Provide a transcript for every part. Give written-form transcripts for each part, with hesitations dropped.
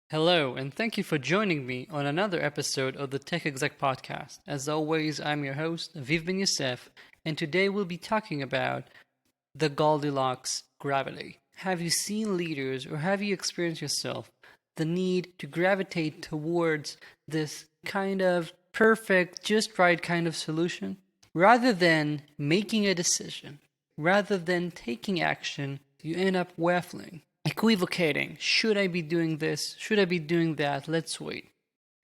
Hello, and thank you for joining me on another episode of the Tech Exec podcast. As always, I'm your host, Aviv Ben-Yosef, and today we'll be talking about the Goldilocks Gravity. Have you seen leaders or have you experienced yourself the need to gravitate towards this kind of perfect, just right kind of solution? Rather than making a decision, rather than taking action, you end up waffling, equivocating. Should I be doing this? Should I be doing that? Let's wait.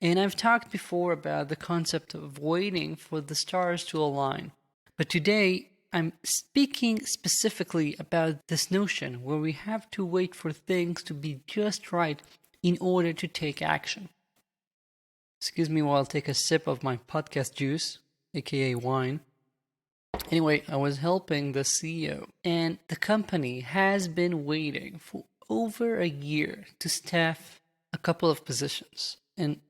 And I've talked before about the concept of waiting for the stars to align. But today, I'm speaking specifically about this notion where we have to wait for things to be just right in order to take action. Excuse me while I take a sip of my podcast juice, aka wine. Anyway, I was helping the CEO, and the company has been waiting for over a year to staff a couple of positions. And,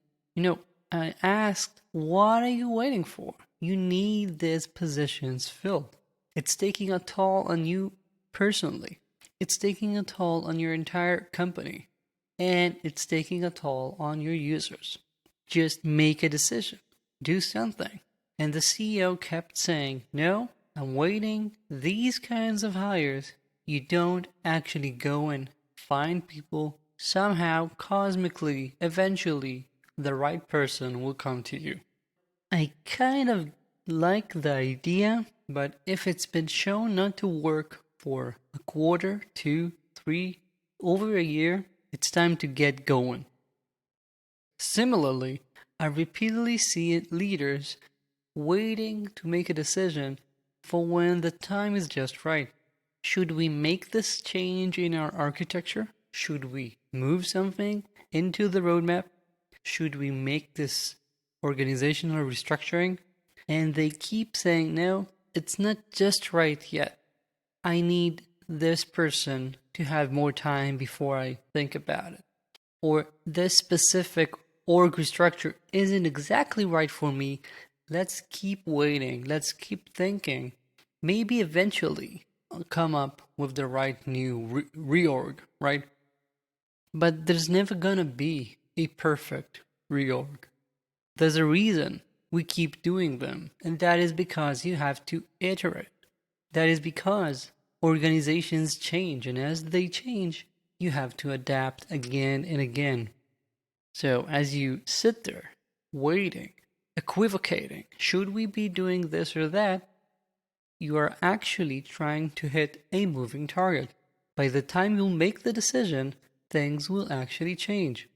I asked, what are you waiting for? You need these positions filled. It's taking a toll on you personally. It's taking a toll on your entire company. And it's taking a toll on your users. Just make a decision. Do something. And the CEO kept saying, no, I'm waiting. These kinds of hires, you don't actually go and find people. Somehow, cosmically, eventually, the right person will come to you. I kind of like the idea, but if it's been shown not to work for a quarter, 2, 3, over a year, it's time to get going. Similarly, I repeatedly see leaders waiting to make a decision for when the time is just right. Should we make this change in our architecture? Should we move something into the roadmap? Should we make this organizational restructuring? And they keep saying, no, it's not just right yet. I need this person to have more time before I think about it. Or this specific org restructure isn't exactly right for me. Let's keep waiting. Let's keep thinking. Maybe eventually I'll come up with the right new reorg, right? But there's never gonna be a perfect reorg. There's a reason we keep doing them, and that is because you have to iterate. That is because organizations change, and as they change, you have to adapt again and again. So as you sit there, waiting, equivocating, should we be doing this or that? You are actually trying to hit a moving target. By the time you make the decision, things will actually change.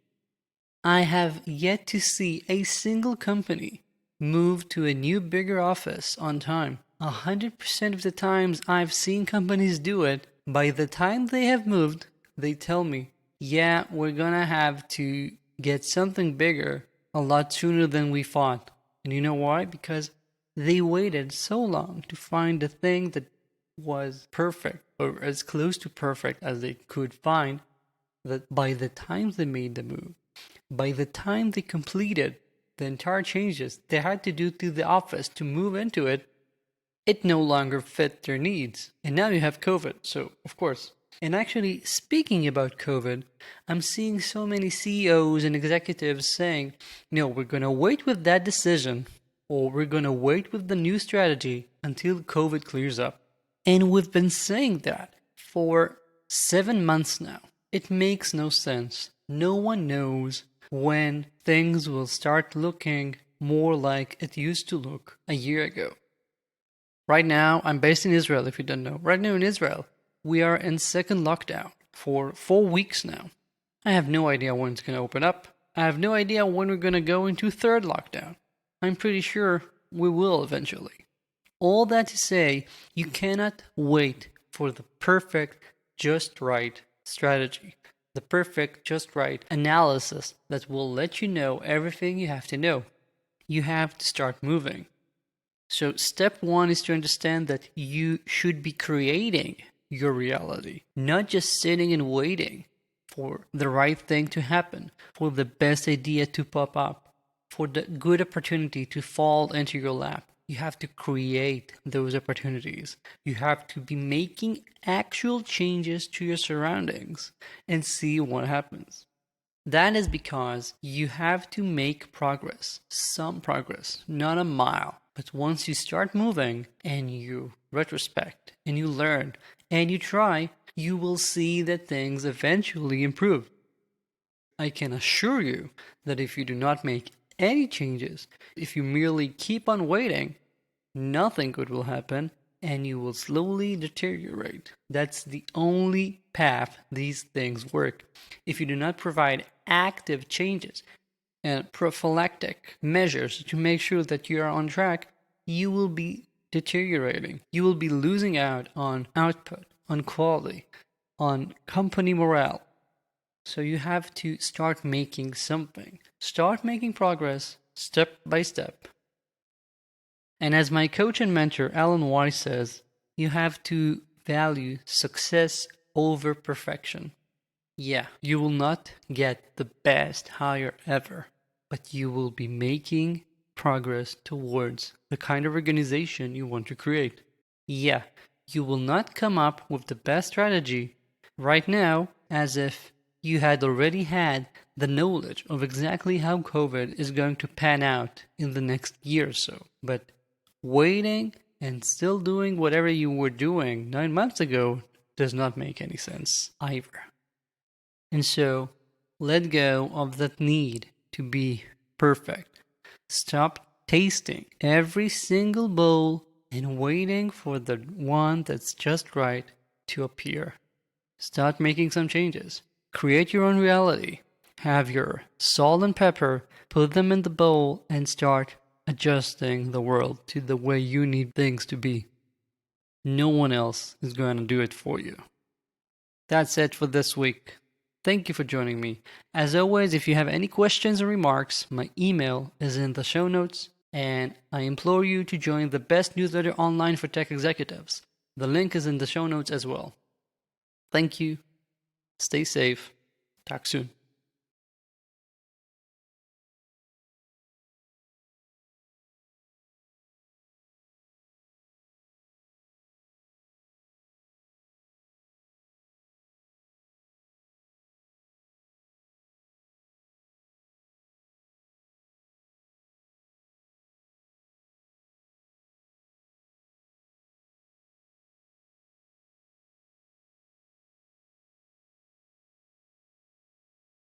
I have yet to see a single company move to a new, bigger office on time. 100% of the times I've seen companies do it, by the time they have moved, they tell me, yeah, we're gonna have to get something bigger a lot sooner than we thought. And you know why? Because they waited so long to find the thing that was perfect, or as close to perfect as they could find, that by the time they made the move, by the time they completed the entire changes they had to do to the office to move into it, it no longer fit their needs. And now you have COVID, so of course. And actually, speaking about COVID, I'm seeing so many CEOs and executives saying, no, we're going to wait with that decision, or we're going to wait with the new strategy until COVID clears up. And we've been saying that for 7 months now. It makes no sense. No one knows when things will start looking more like it used to look a year ago. Right now, I'm based in Israel, if you don't know. Right now in Israel, we are in second lockdown for 4 weeks now. I have no idea when it's going to open up. I have no idea when we're going to go into third lockdown. I'm pretty sure we will eventually. All that to say, you cannot wait for the perfect, just right strategy. The perfect, just right analysis that will let you know everything you have to know. You have to start moving. So step 1 is to understand that you should be creating your reality, not just sitting and waiting for the right thing to happen, for the best idea to pop up, for the good opportunity to fall into your lap. You have to create those opportunities. You have to be making actual changes to your surroundings and see what happens. That is because you have to make progress, some progress, not a mile. But once you start moving and you retrospect and you learn and you try, you will see that things eventually improve. I can assure you that if you do not make any changes, if you merely keep on waiting, nothing good will happen and you will slowly deteriorate. That's the only path these things work. If you do not provide active changes and prophylactic measures to make sure that you are on track, you will be deteriorating. You will be losing out on output, on quality, on company morale. So you have to start making something. Start making progress step by step. And as my coach and mentor Alan Weiss says, you have to value success over perfection. Yeah, you will not get the best hire ever, but you will be making progress towards the kind of organization you want to create. Yeah, you will not come up with the best strategy right now as if you had already had the knowledge of exactly how COVID is going to pan out in the next year or so. But waiting and still doing whatever you were doing 9 months ago does not make any sense either. And so, let go of that need to be perfect. Stop tasting every single bowl and waiting for the one that's just right to appear. Start making some changes. Create your own reality. Have your salt and pepper, put them in the bowl, and start adjusting the world to the way you need things to be. No one else is going to do it for you. That's it for this week. Thank you for joining me. As always, if you have any questions or remarks, my email is in the show notes, and I implore you to join the best newsletter online for tech executives. The link is in the show notes as well. Thank you. Stay safe. Talk soon.